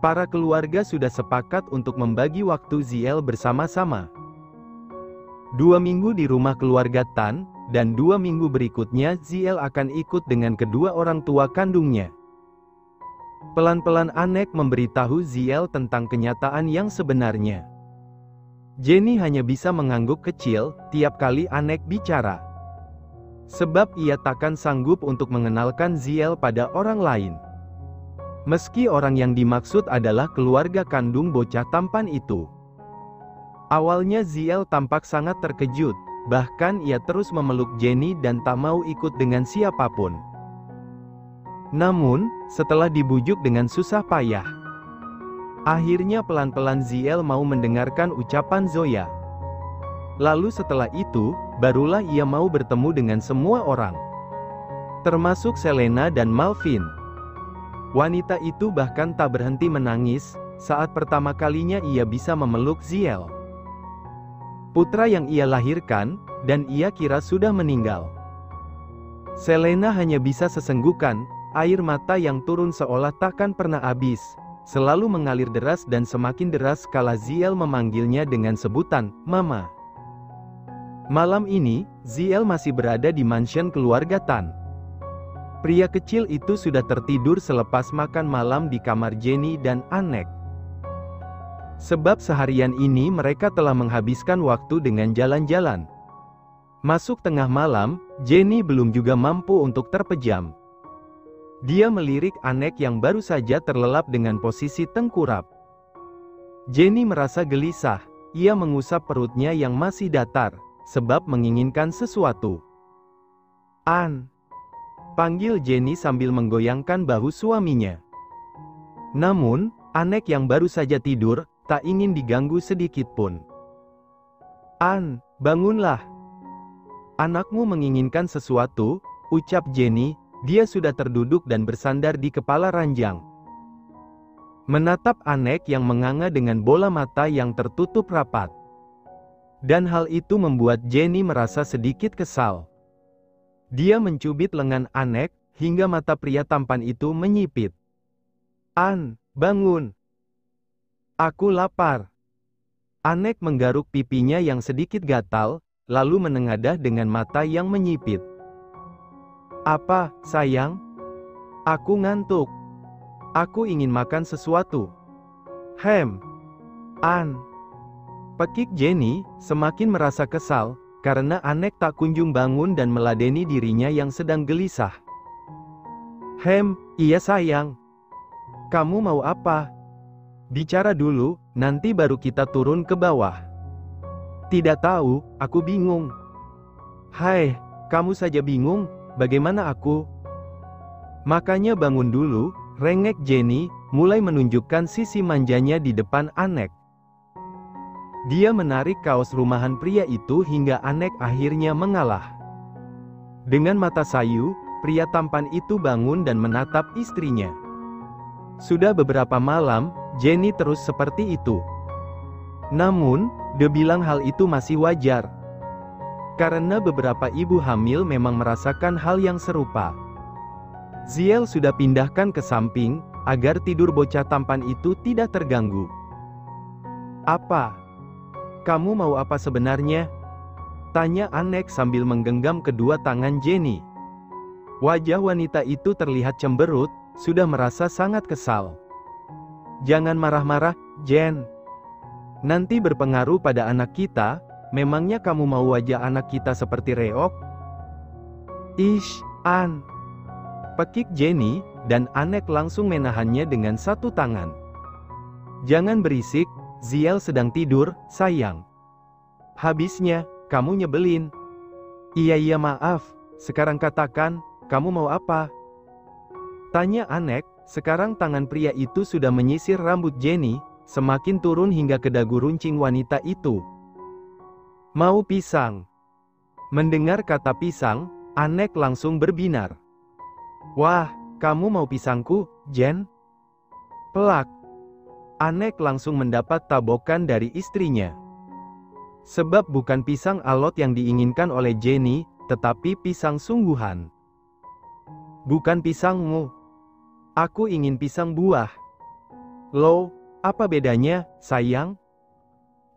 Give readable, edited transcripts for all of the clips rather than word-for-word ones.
Para keluarga sudah sepakat untuk membagi waktu Ziel bersama-sama. 2 minggu di rumah keluarga Tan, dan 2 minggu berikutnya Ziel akan ikut dengan kedua orang tua kandungnya. Pelan-pelan Anek memberitahu Ziel tentang kenyataan yang sebenarnya. Jenny hanya bisa mengangguk kecil tiap kali Anek bicara. Sebab ia takkan sanggup untuk mengenalkan Ziel pada orang lain. Meski orang yang dimaksud adalah keluarga kandung bocah tampan itu. Awalnya Ziel tampak sangat terkejut, bahkan ia terus memeluk Jenny dan tak mau ikut dengan siapapun. Namun, setelah dibujuk dengan susah payah, akhirnya pelan-pelan Ziel mau mendengarkan ucapan Zoya. Lalu setelah itu, barulah ia mau bertemu dengan semua orang. Termasuk Selena dan Malvin. Wanita itu bahkan tak berhenti menangis, saat pertama kalinya ia bisa memeluk Ziel. Putra yang ia lahirkan, dan ia kira sudah meninggal. Selena hanya bisa sesenggukan, air mata yang turun seolah takkan pernah habis, selalu mengalir deras dan semakin deras kala Ziel memanggilnya dengan sebutan, Mama. Malam ini, Ziel masih berada di mansion keluarga Tan. Pria kecil itu sudah tertidur selepas makan malam di kamar Jenny dan Anek. Sebab seharian ini mereka telah menghabiskan waktu dengan jalan-jalan. Masuk tengah malam, Jenny belum juga mampu untuk terpejam. Dia melirik Anek yang baru saja terlelap dengan posisi tengkurap. Jenny merasa gelisah, ia mengusap perutnya yang masih datar, sebab menginginkan sesuatu. An, panggil Jenny sambil menggoyangkan bahu suaminya. Namun, Anek yang baru saja tidur, tak ingin diganggu sedikit pun. An, bangunlah. Anakmu menginginkan sesuatu, ucap Jenny, dia sudah terduduk dan bersandar di kepala ranjang. Menatap Anek yang menganga dengan bola mata yang tertutup rapat. Dan hal itu membuat Jenny merasa sedikit kesal. Dia mencubit lengan Anek, hingga mata pria tampan itu menyipit. An, bangun. Aku lapar. Anek menggaruk pipinya yang sedikit gatal, lalu menengadah dengan mata yang menyipit. Apa, sayang? Aku ngantuk. Aku ingin makan sesuatu. An. Pekik Jenny, semakin merasa kesal, karena Anek tak kunjung bangun dan meladeni dirinya yang sedang gelisah. Iya sayang. Kamu mau apa? Bicara dulu, nanti baru kita turun ke bawah. Tidak tahu, aku bingung. Hai, kamu saja bingung, bagaimana aku? Makanya bangun dulu, rengek Jenny, mulai menunjukkan sisi manjanya di depan Anek. Dia menarik kaos rumahan pria itu hingga Anek akhirnya mengalah. Dengan mata sayu, pria tampan itu bangun dan menatap istrinya. Sudah beberapa malam, Jenny terus seperti itu. Namun, dia bilang hal itu masih wajar. Karena beberapa ibu hamil memang merasakan hal yang serupa. Ziel sudah pindahkan ke samping, agar tidur bocah tampan itu tidak terganggu. Apa? Kamu mau apa sebenarnya? Tanya Anek sambil menggenggam kedua tangan Jenny. Wajah wanita itu terlihat cemberut, sudah merasa sangat kesal. Jangan marah-marah, Jen. Nanti berpengaruh pada anak kita, memangnya kamu mau wajah anak kita seperti reok? Ish, An. Pekik Jenny, dan Anek langsung menahannya dengan satu tangan. Jangan berisik, Ziel sedang tidur, sayang. Habisnya, kamu nyebelin. Iya maaf, sekarang katakan, kamu mau apa? Tanya Anek, sekarang tangan pria itu sudah menyisir rambut Jenny, semakin turun hingga ke dagu runcing wanita itu. Mau pisang? Mendengar kata pisang, Anek langsung berbinar. Wah, kamu mau pisangku, Jen? Pelak. Anek langsung mendapat tabokan dari istrinya. Sebab bukan pisang alot yang diinginkan oleh Jenny, tetapi pisang sungguhan. Bukan pisangmu. Aku ingin pisang buah. Loh, apa bedanya, sayang?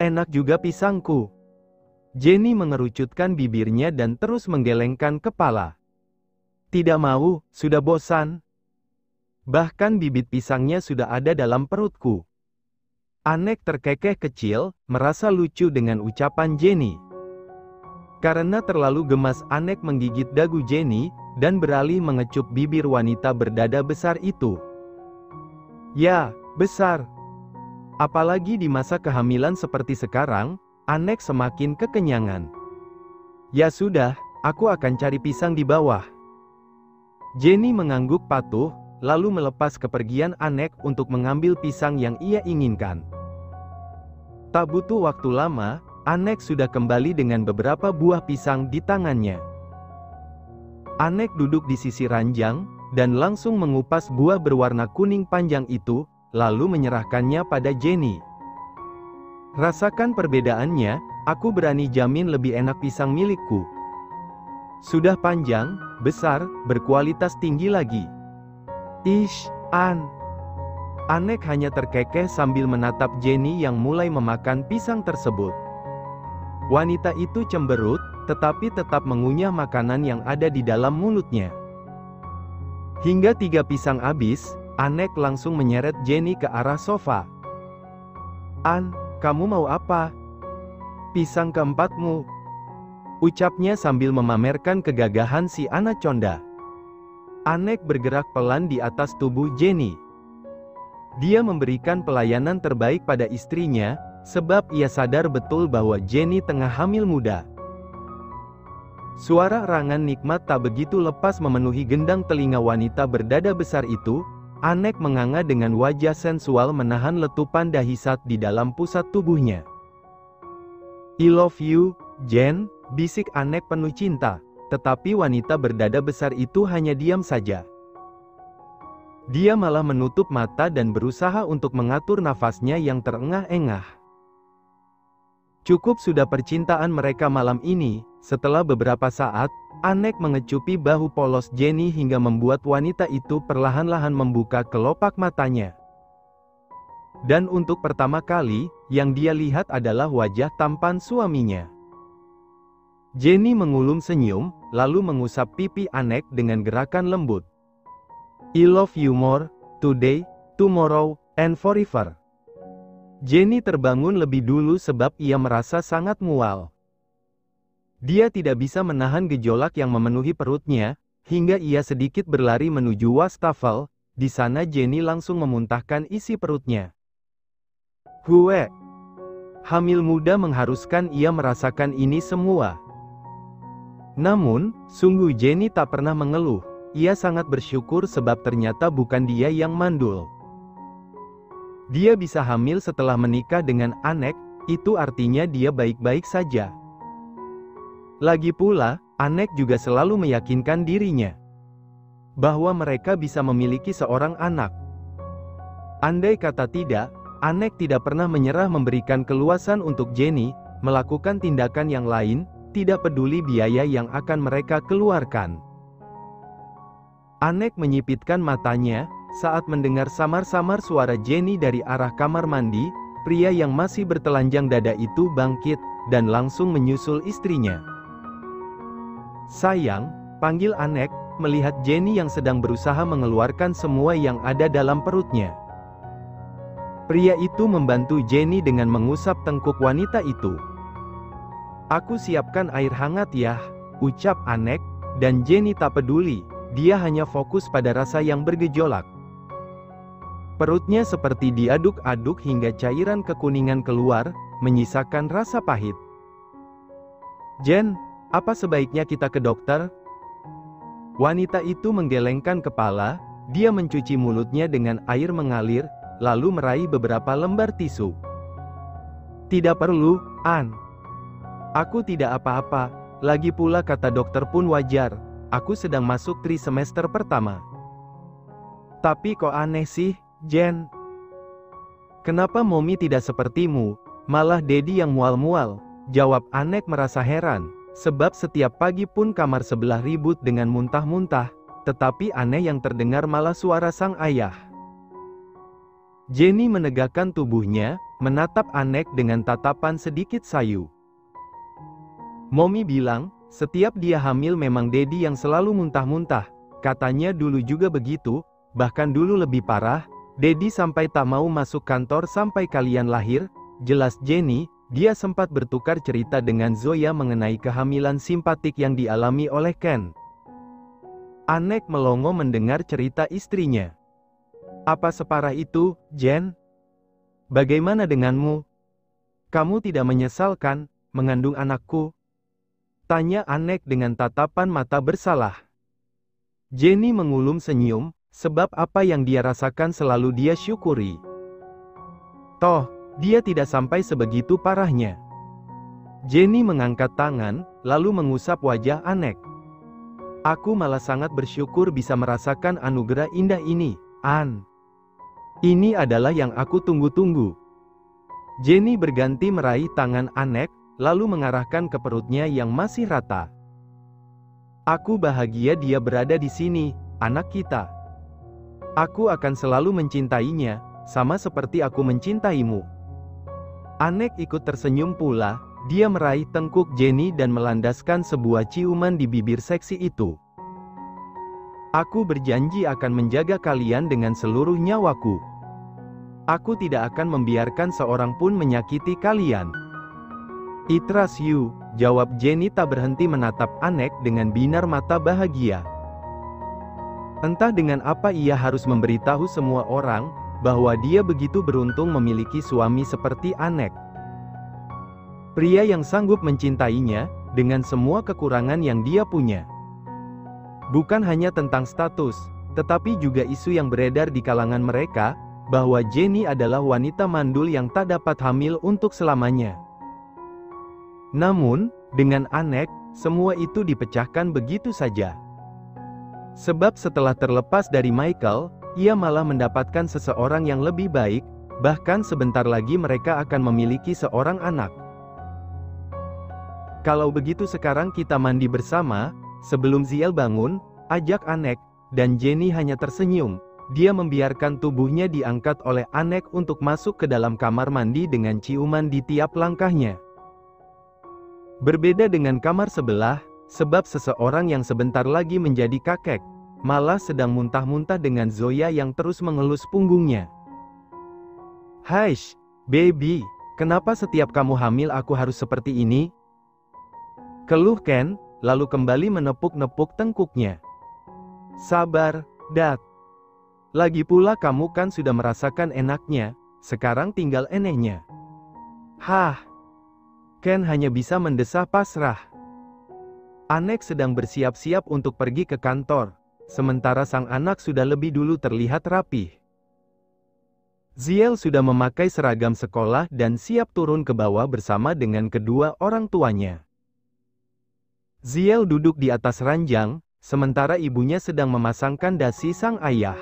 Enak juga pisangku. Jenny mengerucutkan bibirnya dan terus menggelengkan kepala. Tidak mau, sudah bosan. Bahkan bibit pisangnya sudah ada dalam perutku. Anek terkekeh kecil, merasa lucu dengan ucapan Jenny. Karena terlalu gemas, Anek menggigit dagu Jenny, dan beralih mengecup bibir wanita berdada besar itu. Ya, besar. Apalagi di masa kehamilan seperti sekarang, Anek semakin kekenyangan. Ya sudah, aku akan cari pisang di bawah. Jenny mengangguk patuh, lalu melepas kepergian Anek untuk mengambil pisang yang ia inginkan. Tak butuh waktu lama, Anek sudah kembali dengan beberapa buah pisang di tangannya. Anek duduk di sisi ranjang, dan langsung mengupas buah berwarna kuning panjang itu, lalu menyerahkannya pada Jenny. Rasakan perbedaannya, aku berani jamin lebih enak pisang milikku. Sudah panjang, besar, berkualitas tinggi lagi. Ish, Anek hanya terkekeh sambil menatap Jenny yang mulai memakan pisang tersebut. Wanita itu cemberut, tetapi tetap mengunyah makanan yang ada di dalam mulutnya. Hingga 3 pisang habis, Anek langsung menyeret Jenny ke arah sofa. Kamu mau apa? Pisang keempatmu, ucapnya sambil memamerkan kegagahan si anaconda. Anek bergerak pelan di atas tubuh Jenny. Dia memberikan pelayanan terbaik pada istrinya, sebab ia sadar betul bahwa Jenny tengah hamil muda. Suara rangan nikmat tak begitu lepas memenuhi gendang telinga wanita berdada besar itu. Anek menganga dengan wajah sensual menahan letupan dahsyat di dalam pusat tubuhnya. I love you, Jen, bisik Anek penuh cinta, tetapi wanita berdada besar itu hanya diam saja. Dia malah menutup mata dan berusaha untuk mengatur nafasnya yang terengah-engah. Cukup sudah percintaan mereka malam ini. Setelah beberapa saat, Anek mengecupi bahu polos Jenny hingga membuat wanita itu perlahan-lahan membuka kelopak matanya. Dan untuk pertama kali, yang dia lihat adalah wajah tampan suaminya. Jenny mengulum senyum, lalu mengusap pipi Anek dengan gerakan lembut. I love you more, today, tomorrow, and forever. Jenny terbangun lebih dulu sebab ia merasa sangat mual. Dia tidak bisa menahan gejolak yang memenuhi perutnya, hingga ia sedikit berlari menuju wastafel. Di sana Jenny langsung memuntahkan isi perutnya. Hamil muda mengharuskan ia merasakan ini semua. Namun, sungguh Jenny tak pernah mengeluh. Ia sangat bersyukur sebab ternyata bukan dia yang mandul. Dia bisa hamil setelah menikah dengan Anek, itu artinya dia baik-baik saja. Lagi pula, Anek juga selalu meyakinkan dirinya bahwa mereka bisa memiliki seorang anak. Andai kata tidak, Anek tidak pernah menyerah memberikan keluasan untuk Jenny, melakukan tindakan yang lain, tidak peduli biaya yang akan mereka keluarkan. Anek menyipitkan matanya, saat mendengar samar-samar suara Jenny dari arah kamar mandi. Pria yang masih bertelanjang dada itu bangkit, dan langsung menyusul istrinya. Sayang, panggil Anek, melihat Jenny yang sedang berusaha mengeluarkan semua yang ada dalam perutnya. Pria itu membantu Jenny dengan mengusap tengkuk wanita itu. Aku siapkan air hangat ya, ucap Anek, dan Jenny tak peduli, dia hanya fokus pada rasa yang bergejolak. Perutnya seperti diaduk-aduk hingga cairan kekuningan keluar, menyisakan rasa pahit. Jen, apa sebaiknya kita ke dokter? Wanita itu menggelengkan kepala, dia mencuci mulutnya dengan air mengalir, lalu meraih beberapa lembar tisu. Tidak perlu, Aku tidak apa-apa, lagi pula kata dokter pun wajar, aku sedang masuk trimester pertama. Tapi kok aneh sih, Jen? Kenapa Mommy tidak sepertimu, malah Daddy yang mual-mual? Jawab Anek merasa heran. Sebab setiap pagi pun kamar sebelah ribut dengan muntah-muntah, tetapi aneh yang terdengar malah suara sang ayah. Jenny menegakkan tubuhnya, menatap Anek dengan tatapan sedikit sayu. Mommy bilang, setiap dia hamil memang Daddy yang selalu muntah-muntah. Katanya dulu juga begitu, bahkan dulu lebih parah. Daddy sampai tak mau masuk kantor sampai kalian lahir. Jelas Jenny, dia sempat bertukar cerita dengan Zoya mengenai kehamilan simpatik yang dialami oleh Ken. Anek melongo mendengar cerita istrinya. Apa separah itu, Jen? Bagaimana denganmu? Kamu tidak menyesal kan, mengandung anakku? Tanya Anek dengan tatapan mata bersalah. Jenny mengulum senyum, sebab apa yang dia rasakan selalu dia syukuri. Toh, dia tidak sampai sebegitu parahnya. Jenny mengangkat tangan, lalu mengusap wajah Anek. Aku malah sangat bersyukur bisa merasakan anugerah indah ini, An. Ini adalah yang aku tunggu-tunggu. Jenny berganti meraih tangan Anek, lalu mengarahkan ke perutnya yang masih rata. Aku bahagia dia berada di sini, anak kita. Aku akan selalu mencintainya, sama seperti aku mencintaimu. Anek ikut tersenyum pula, dia meraih tengkuk Jenny dan melandaskan sebuah ciuman di bibir seksi itu. Aku berjanji akan menjaga kalian dengan seluruh nyawaku. Aku tidak akan membiarkan seorang pun menyakiti kalian. I trust you, jawab Jenny tak berhenti menatap Anek dengan binar mata bahagia. Entah dengan apa ia harus memberitahu semua orang, bahwa dia begitu beruntung memiliki suami seperti Anek. Pria yang sanggup mencintainya, dengan semua kekurangan yang dia punya. Bukan hanya tentang status, tetapi juga isu yang beredar di kalangan mereka, bahwa Jenny adalah wanita mandul yang tak dapat hamil untuk selamanya. Namun, dengan Anek, semua itu dipecahkan begitu saja. Sebab setelah terlepas dari Michael, ia malah mendapatkan seseorang yang lebih baik, bahkan sebentar lagi mereka akan memiliki seorang anak. Kalau begitu sekarang kita mandi bersama, sebelum Ziel bangun, ajak Anek, dan Jenny hanya tersenyum. Dia membiarkan tubuhnya diangkat oleh Anek untuk masuk ke dalam kamar mandi dengan ciuman di tiap langkahnya. Berbeda dengan kamar sebelah, sebab seseorang yang sebentar lagi menjadi kakek, malah sedang muntah-muntah dengan Zoya yang terus mengelus punggungnya. Haish, baby, kenapa setiap kamu hamil aku harus seperti ini? Keluh Ken, lalu kembali menepuk-nepuk tengkuknya. Sabar, Dad. Lagi pula kamu kan sudah merasakan enaknya, sekarang tinggal enehnya. Hah. Ken hanya bisa mendesah pasrah. Anek sedang bersiap-siap untuk pergi ke kantor, sementara sang anak sudah lebih dulu terlihat rapih. Ziel sudah memakai seragam sekolah dan siap turun ke bawah bersama dengan kedua orang tuanya. Ziel duduk di atas ranjang, sementara ibunya sedang memasangkan dasi sang ayah.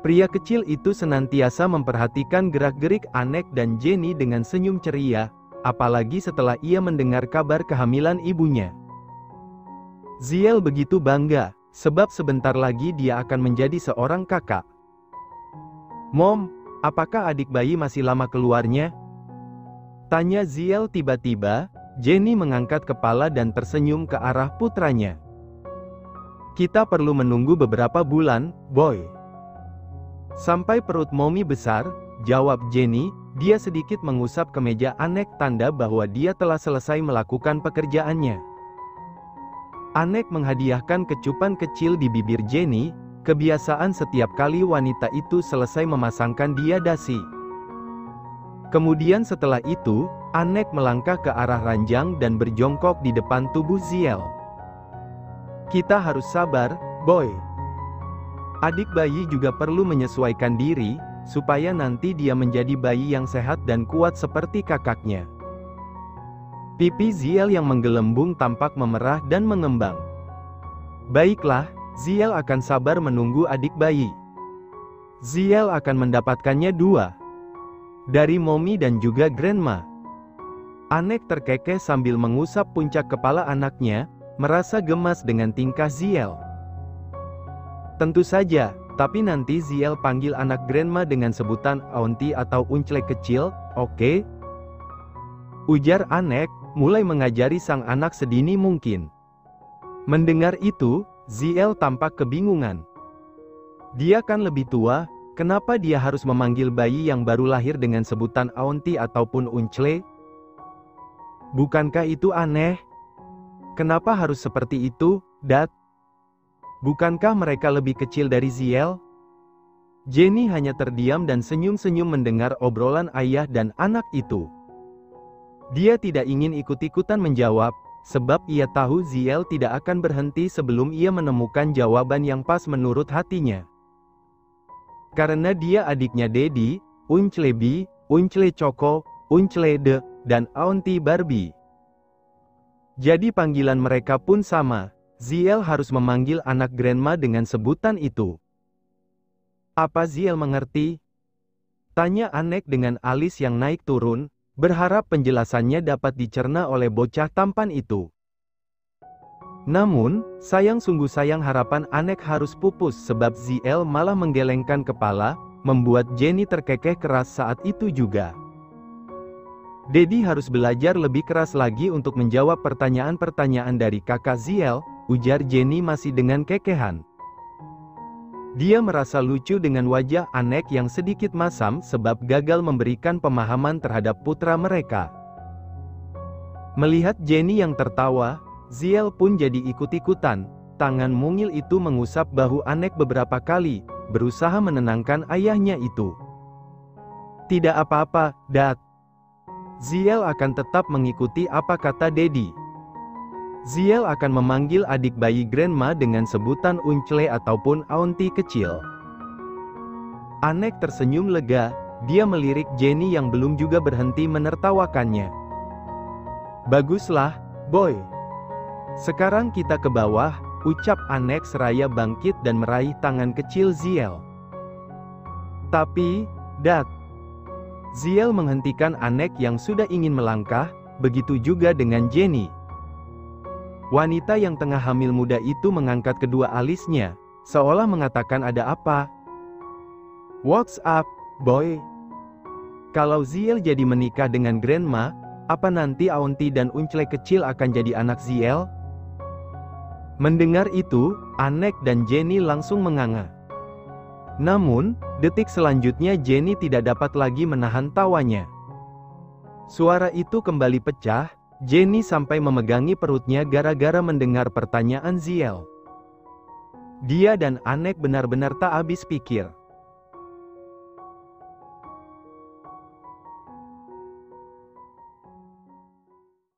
Pria kecil itu senantiasa memperhatikan gerak-gerik Anek dan Jenny dengan senyum ceria, apalagi setelah ia mendengar kabar kehamilan ibunya. Ziel begitu bangga, sebab sebentar lagi dia akan menjadi seorang kakak. Mom, apakah adik bayi masih lama keluarnya? Tanya Ziel tiba-tiba. Jenny mengangkat kepala dan tersenyum ke arah putranya. Kita perlu menunggu beberapa bulan, boy. Sampai perut Mommy besar, jawab Jenny. Dia sedikit mengusap kemeja Anek tanda bahwa dia telah selesai melakukan pekerjaannya. Anek menghadiahkan kecupan kecil di bibir Jenny, kebiasaan setiap kali wanita itu selesai memasangkan dia dasi. Kemudian setelah itu, Anek melangkah ke arah ranjang dan berjongkok di depan tubuh Ziel. Kita harus sabar, boy. Adik bayi juga perlu menyesuaikan diri, supaya nanti dia menjadi bayi yang sehat dan kuat seperti kakaknya. Pipi Ziel yang menggelembung tampak memerah dan mengembang. Baiklah, Ziel akan sabar menunggu adik bayi. Ziel akan mendapatkannya dua. Dari Mommy dan juga Grandma. Anek terkekeh sambil mengusap puncak kepala anaknya, merasa gemas dengan tingkah Ziel. Tentu saja, Tapi nanti Ziel panggil anak Grandma dengan sebutan Auntie atau Uncle kecil, oke? Ujar Anek, mulai mengajari sang anak sedini mungkin. Mendengar itu, Ziel tampak kebingungan. Dia kan lebih tua, kenapa dia harus memanggil bayi yang baru lahir dengan sebutan Auntie ataupun Uncle? Bukankah itu aneh? Kenapa harus seperti itu, Dad? Bukankah mereka lebih kecil dari Ziel? Jenny hanya terdiam dan senyum-senyum mendengar obrolan ayah dan anak itu. Dia tidak ingin ikut-ikutan menjawab, sebab ia tahu Ziel tidak akan berhenti sebelum ia menemukan jawaban yang pas menurut hatinya. Karena dia adiknya Daddy, Uncle B, Uncle Choco, Uncle De, dan Auntie Barbie. Jadi panggilan mereka pun sama. Ziel harus memanggil anak Grandma dengan sebutan itu. Apa Ziel mengerti? Tanya Anek dengan alis yang naik turun, berharap penjelasannya dapat dicerna oleh bocah tampan itu. Namun, sungguh sayang harapan Anek harus pupus sebab Ziel malah menggelengkan kepala, membuat Jenny terkekeh keras saat itu juga. Daddy harus belajar lebih keras lagi untuk menjawab pertanyaan-pertanyaan dari kakak Ziel, ujar Jenny masih dengan kekehan. Dia merasa lucu dengan wajah Anek yang sedikit masam sebab gagal memberikan pemahaman terhadap putra mereka. Melihat Jenny yang tertawa, Ziel pun jadi ikut-ikutan. Tangan mungil itu mengusap bahu Anek beberapa kali, berusaha menenangkan ayahnya itu. Tidak apa-apa, Dad. Ziel akan tetap mengikuti apa kata Daddy. Ziel akan memanggil adik bayi Grandma dengan sebutan Uncle ataupun Auntie kecil. Anek tersenyum lega, dia melirik Jenny yang belum juga berhenti menertawakannya. Baguslah, boy. Sekarang kita ke bawah, ucap Anek seraya bangkit dan meraih tangan kecil Ziel. Tapi, Dad. Ziel menghentikan Anek yang sudah ingin melangkah, begitu juga dengan Jenny. Wanita yang tengah hamil muda itu mengangkat kedua alisnya, seolah mengatakan ada apa. What's up, boy? Kalau Ziel jadi menikah dengan Grandma, apa nanti Auntie dan Uncle kecil akan jadi anak Ziel? Mendengar itu, Anek dan Jenny langsung menganga. Namun, detik selanjutnya Jenny tidak dapat lagi menahan tawanya. Suara itu kembali pecah. Jenny sampai memegangi perutnya gara-gara mendengar pertanyaan Ziel. Dia dan Anek benar-benar tak habis pikir.